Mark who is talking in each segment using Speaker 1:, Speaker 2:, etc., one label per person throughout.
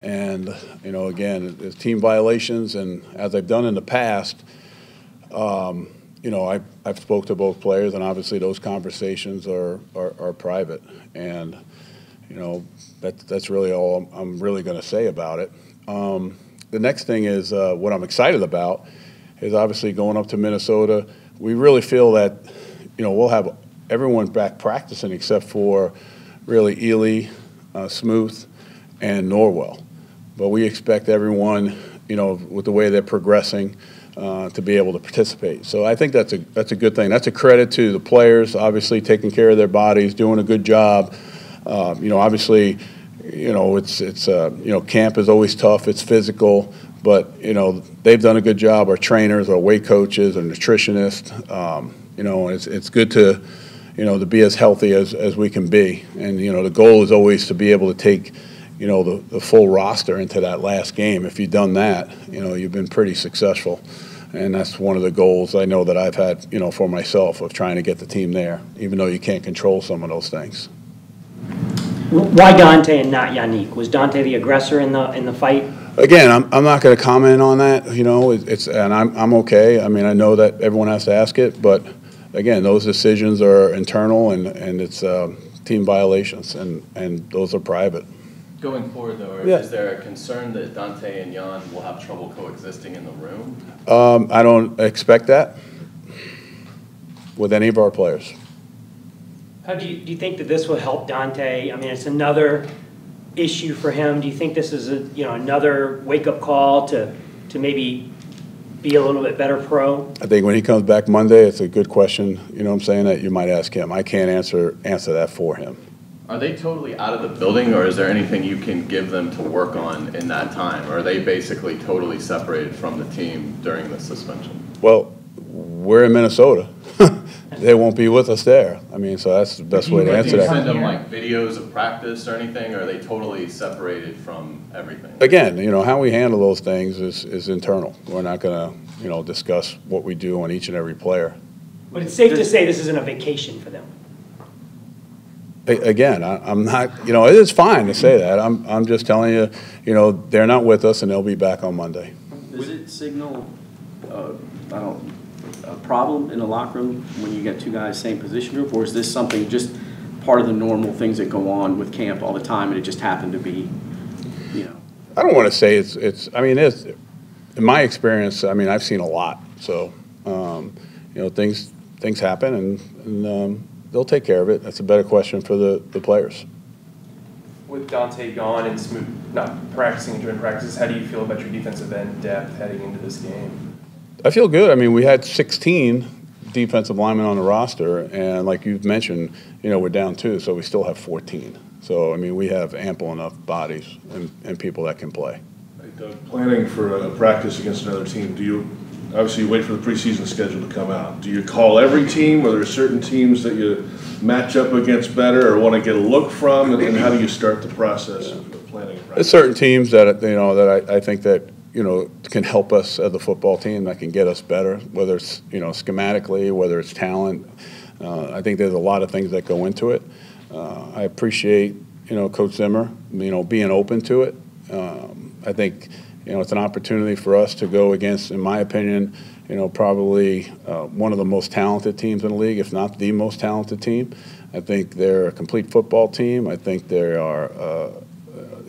Speaker 1: And, again, it's team violations, and as I've done in the past, I've spoke to both players, and obviously those conversations are private. And, that's really all I'm really going to say about it. The next thing is what I'm excited about is obviously going up to Minnesota. We really feel that, we'll have everyone back practicing except for really Ely, Smoot, and Norwell. But we expect everyone, with the way they're progressing, to be able to participate. So I think that's a good thing. That's a credit to the players, obviously taking care of their bodies, doing a good job. Obviously, camp is always tough. It's physical, but they've done a good job. Our trainers, our weight coaches, our nutritionists. It's good to to be as healthy as we can be. And the goal is always to be able to take the full roster into that last game. If you've done that, you've been pretty successful. And that's one of the goals I know that I've had, for myself, of trying to get the team there, even though you can't control some of those things.
Speaker 2: Why Dante and not Yannick? Was Dante the aggressor in the fight?
Speaker 1: Again, I'm not going to comment on that. And I'm okay. I mean, I know that everyone has to ask it, but again, those decisions are internal, and it's team violations, and those are private.
Speaker 3: Going forward, though, is there a concern that Dante and Jan will have trouble coexisting in the room?
Speaker 1: I don't expect that with any of our players.
Speaker 2: How do you think that this will help Dante? I mean, it's another issue for him. Do you think this is another wake-up call to maybe be a little bit better pro?
Speaker 1: I think when he comes back Monday, it's a good question. That you might ask him. I can't answer that for him.
Speaker 3: Are they totally out of the building, or is there anything you can give them to work on in that time? Or are they basically totally separated from the team during the suspension?
Speaker 1: Well, we're in Minnesota. They won't be with us there. I mean, so that's the best way to answer that.
Speaker 3: Do you send them videos of practice or anything, or are they totally separated from everything?
Speaker 1: Again, how we handle those things is internal. We're not going to, discuss what we do on each and every player.
Speaker 2: But it's safe to say this isn't a vacation for them.
Speaker 1: Again, I'm not, it is fine to say that. I'm just telling you, they're not with us, and they'll be back on Monday.
Speaker 4: Does it signal, a problem in the locker room when you get two guys same position group, or is this something just part of the normal things that go on with camp all the time, and it just happened to be,
Speaker 1: I don't want to say it's. I mean, it's in my experience. I mean, I've seen a lot. So, things happen, and they'll take care of it. That's a better question for the players.
Speaker 5: With Dante gone and Smoot not practicing during practices, how do you feel about your defensive end depth heading into this game?
Speaker 1: I feel good. I mean, we had 16 defensive linemen on the roster, and like you've mentioned, we're down 2, so we still have 14. So, I mean, we have ample enough bodies and people that can play.
Speaker 6: Hey, Doug, planning for a practice against another team, obviously you wait for the preseason schedule to come out. Do you call every team, or are there certain teams that you match up against better or want to get a look from, and how do you start the process of planning?
Speaker 1: There's certain teams that that I think that can help us as a football team, that can get us better, whether it's schematically, whether it's talent. I think there's a lot of things that go into it. I appreciate Coach Zimmer being open to it. I think it's an opportunity for us to go against, in my opinion, probably one of the most talented teams in the league, if not the most talented team. I think they're a complete football team. I think they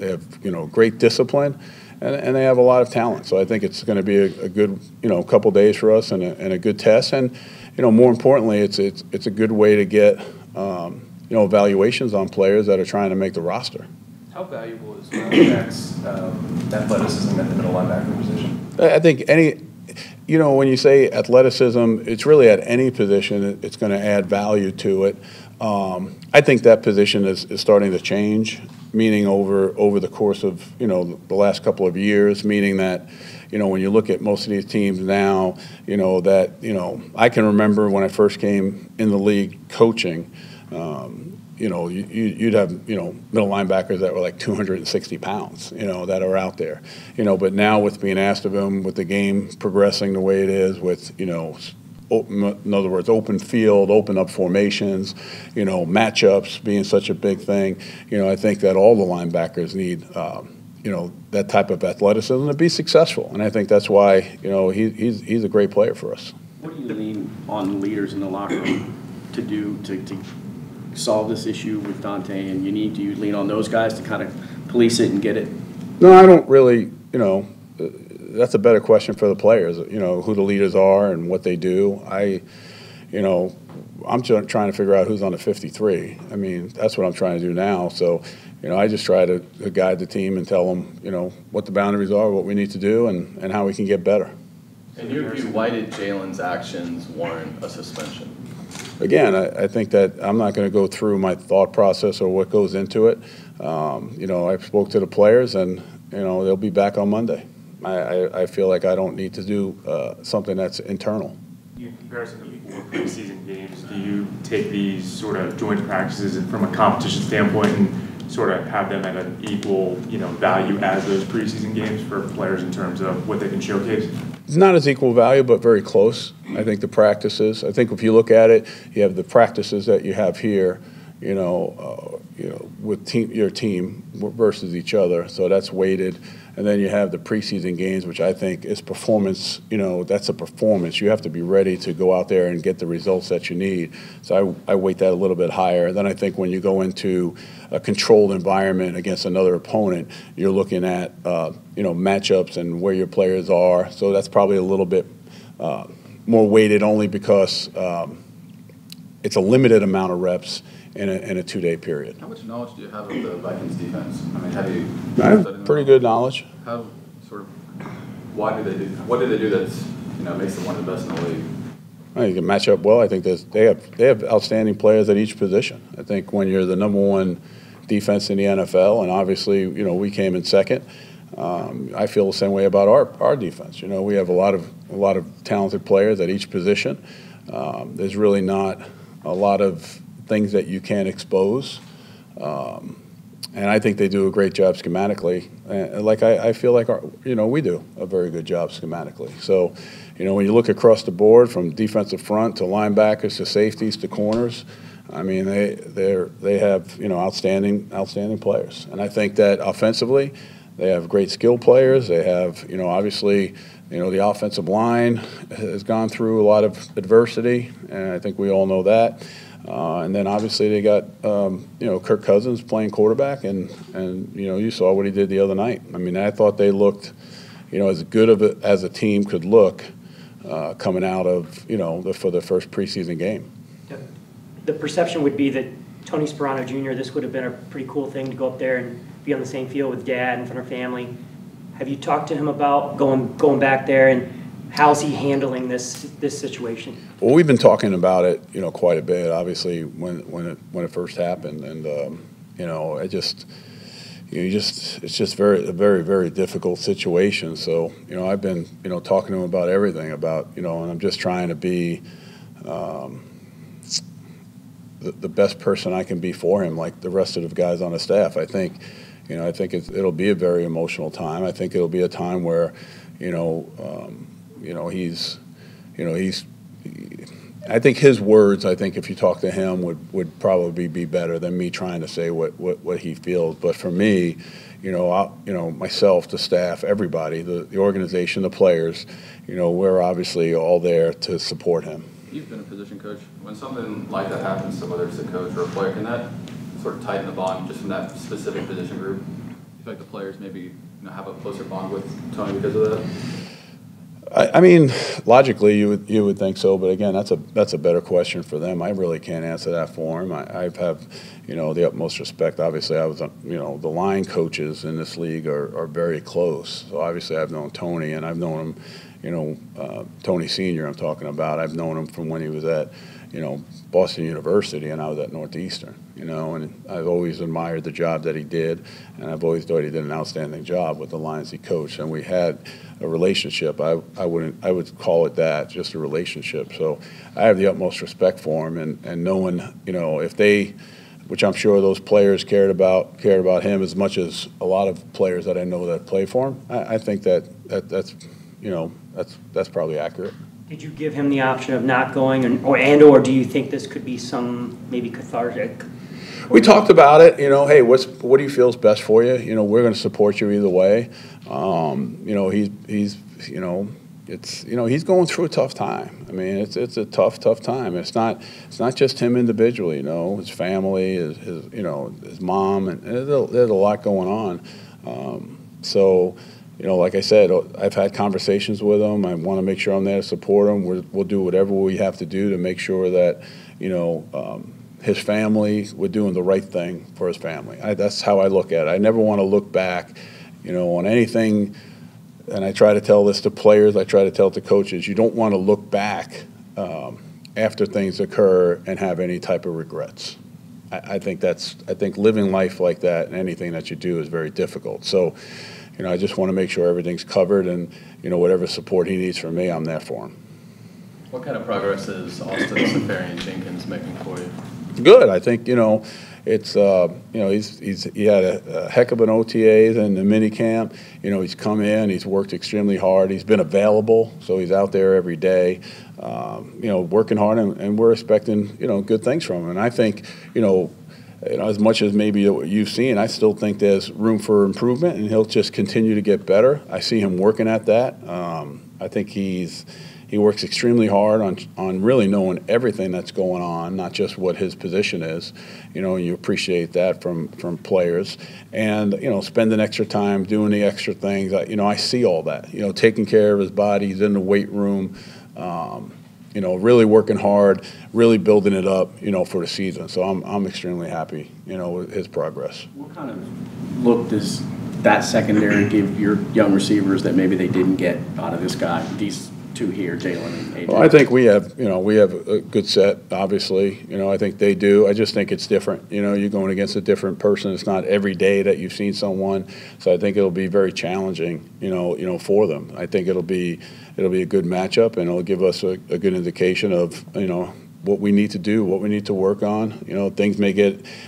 Speaker 1: have great discipline, and they have a lot of talent. So I think it's going to be a good couple days for us, and a good test. And more importantly, it's a good way to get evaluations on players that are trying to make the roster.
Speaker 5: How valuable is Jack's athleticism at the middle linebacker position?
Speaker 1: I think when you say athleticism, it's really at any position. It's going to add value to it. I think that position is starting to change, meaning over the course of the last couple of years, meaning that when you look at most of these teams now, I can remember when I first came in the league coaching. You'd have, middle linebackers that were like 260 pounds, that are out there. But now with being asked of them, with the game progressing the way it is, with, in other words, open field, open up formations, matchups being such a big thing, I think that all the linebackers need, that type of athleticism to be successful. And I think that's why, he's a great player for us.
Speaker 4: What do you lean on leaders in the locker room to do to solve this issue with Dante and Unique? Do you lean on those guys to kind of police it and get it?
Speaker 1: No, I don't really, that's a better question for the players, who the leaders are and what they do. I'm just trying to figure out who's on the 53. I mean, that's what I'm trying to do now. So, I just try to guide the team and tell them, what the boundaries are, what we need to do, and how we can get better.
Speaker 3: In your view, why did Jalen's actions warrant a suspension?
Speaker 1: Again, I think that I'm not going to go through my thought process or what goes into it. I spoke to the players, and, they'll be back on Monday. I feel like I don't need to do something that's internal.
Speaker 7: In comparison to before preseason games, do you take these sort of joint practices from a competition standpoint and sort of have them at an equal, value as those preseason games for players in terms of what they can showcase?
Speaker 1: It's not as equal value, but very close. I think the practices. I think if you look at it, you have the practices that you have here, with your team versus each other. So that's weighted. And then you have the preseason games, which I think is performance. That's a performance. You have to be ready to go out there and get the results that you need. So I weight that a little bit higher. Then I think when you go into a controlled environment against another opponent, you're looking at matchups and where your players are. So that's probably a little bit more weighted, only because it's a limited amount of reps in a 2-day period.
Speaker 8: How much knowledge do you have of the Vikings defense? I mean, have you?
Speaker 1: I have pretty good knowledge.
Speaker 8: How what do they do that's makes them one of the best in the league?
Speaker 1: I think it can match up well. I think they have outstanding players at each position. I think when you're the #1 defense in the NFL, and obviously we came in second, I feel the same way about our defense. We have a lot of talented players at each position. There's really not a lot of things that you can't expose, and I think they do a great job schematically. I feel like we do a very good job schematically. So, when you look across the board from defensive front to linebackers to safeties to corners, I mean they have outstanding players, and I think that offensively they have great skill players. They have obviously. The offensive line has gone through a lot of adversity, and I think we all know that. And then obviously they got Kirk Cousins playing quarterback, and you saw what he did the other night. I mean, I thought they looked as good as a team could look coming out of for the first preseason game.
Speaker 2: The perception would be that Tony Sperano Jr., this would have been a pretty cool thing to go up there and be on the same field with Dad in front of family. Have you talked to him about going back there, and how's he handling this situation?
Speaker 1: Well, we've been talking about it, quite a bit. Obviously, when it first happened, and it's just a very, very difficult situation. So I've been talking to him about everything and I'm just trying to be the best person I can be for him, like the rest of the guys on the staff. I think it'll be a very emotional time. I think it'll be a time where, I think his words, if you talk to him, would probably be better than me trying to say what he feels. But for me, myself, the staff, everybody, the organization, the players, we're obviously all there to support him.
Speaker 8: You've been a position coach. When something like that happens to whether it's a coach or a player, can that sort of tighten the bond just from that specific position group? Do you feel like the players maybe have a closer bond with Tony because of that?
Speaker 1: I mean, logically, you would think so, but again, that's a better question for them. I really can't answer that for him. I have, the utmost respect. Obviously, I was, the line coaches in this league are very close. So obviously, I've known Tony, and I've known him, Tony Sr. I'm talking about. I've known him from when he was at, Boston University, and I was at Northeastern, and I've always admired the job that he did, and I've always thought he did an outstanding job with the lines he coached, and we had a relationship. I would call it that, just a relationship. So I have the utmost respect for him, and knowing, if they, which I'm sure those players cared about him as much as a lot of players that I know that play for him, I think that's probably accurate.
Speaker 2: Did you give him the option of not going, or do you think this could be some maybe cathartic?
Speaker 1: We talked about it, you know, hey, what do you feel is best for you? You know, we're going to support you either way. You know, he's you know, it's, you know, he's going through a tough time. I mean, it's a tough time. It's not just him individually, you know, his family, his you know, his mom, and there's a lot going on. So, you know, like I said, I've had conversations with him. I want to make sure I'm there to support him. We'll do whatever we have to do to make sure that, you know, his family, we're doing the right thing for his family. That's how I look at it. I never want to look back, you know, on anything. And I try to tell this to players, I try to tell it to coaches, you don't want to look back after things occur and have any type of regrets. I think living life like that and anything that you do is very difficult. So, you know, I just want to make sure everything's covered, and, you know, whatever support he needs from me, I'm there for him.
Speaker 3: What kind of progress is Austin Safarian-Jenkins making for you?
Speaker 1: Good. I think, you know, it's you know, he had a heck of an OTAs and the mini camp. You know, he's come in, he's worked extremely hard. He's been available, so he's out there every day, you know, working hard, and we're expecting, you know, good things from him. And I think, you know, as much as maybe you've seen, I still think there's room for improvement, and he'll just continue to get better. I see him working at that. I think he works extremely hard on really knowing everything that's going on, not just what his position is. You know, and you appreciate that from players. And, you know, spending extra time doing the extra things. You know, I see all that. You know, taking care of his body. He's in the weight room. You know, really working hard, really building it up, you know, for the season. So I'm extremely happy, you know, with his progress.
Speaker 4: What kind of look does that secondary give your young receivers that maybe they didn't get out of this guy, these two here, Jalen and AJ?
Speaker 1: Well, I think we have a good set, obviously. You know, I think they do. I just think it's different. You know, you're going against a different person. It's not every day that you've seen someone. So I think it'll be very challenging, you know, for them. I think it'll be a good matchup, and it'll give us a good indication of, you know, what we need to do, what we need to work on. You know,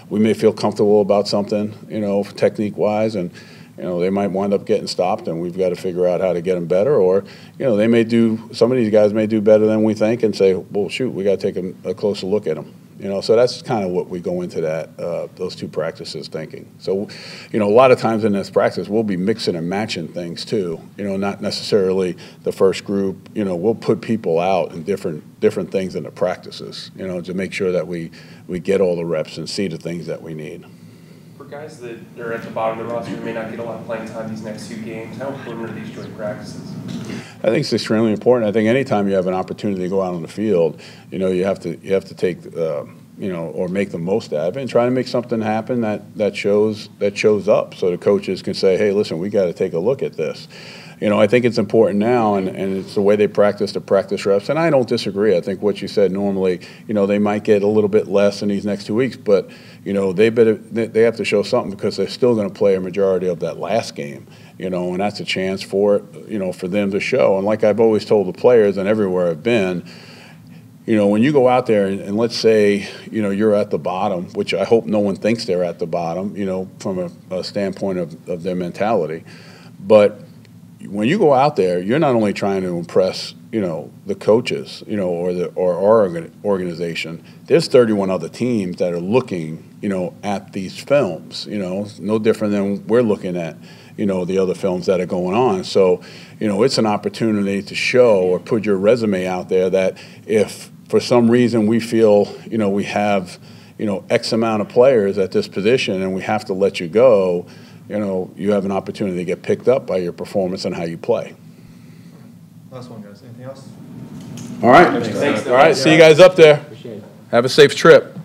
Speaker 1: we may feel comfortable about something, you know, technique-wise, and, you know, they might wind up getting stopped, and we've got to figure out how to get them better. Or, you know, some of these guys may do better than we think and say, well, shoot, we got to take a closer look at them. You know, so that's kind of what we go into those two practices thinking. So, you know, a lot of times in this practice, we'll be mixing and matching things too. You know, not necessarily the first group. You know, we'll put people out in different things in the practices, you know, to make sure that we get all the reps and see the things that we need.
Speaker 5: For guys that are at the bottom of the roster who may not get a lot of playing time these next 2 games, how important are these joint practices?
Speaker 1: I think it's extremely important. I think anytime you have an opportunity to go out on the field, you know, you have to take, you know, or make the most out of it and try to make something happen that shows up, so the coaches can say, hey, listen, we got to take a look at this. You know, I think it's important now, and it's the way they practice the practice reps. And I don't disagree. I think what you said, normally, you know, they might get a little bit less in these next 2 weeks, but, you know, they have to show something, because they're still going to play a majority of that last game. You know, and that's a chance for it, you know, for them to show. And like I've always told the players, and everywhere I've been, you know, when you go out there and let's say, you know, you're at the bottom, which I hope no one thinks they're at the bottom, you know, from a standpoint of their mentality. But when you go out there, you're not only trying to impress, you know, the coaches, you know, or our organization. There's 31 other teams that are looking, you know, at these films. You know, no different than we're looking at, you know, the other films that are going on. So, you know, it's an opportunity to show or put your resume out there that if for some reason we feel, you know, we have, you know, X amount of players at this position and we have to let you go, you know, you have an opportunity to get picked up by your performance and how you play.
Speaker 9: Last one, guys. Anything else?
Speaker 1: All right.
Speaker 5: Thanks.
Speaker 1: All right. See you guys up there. Have a safe trip.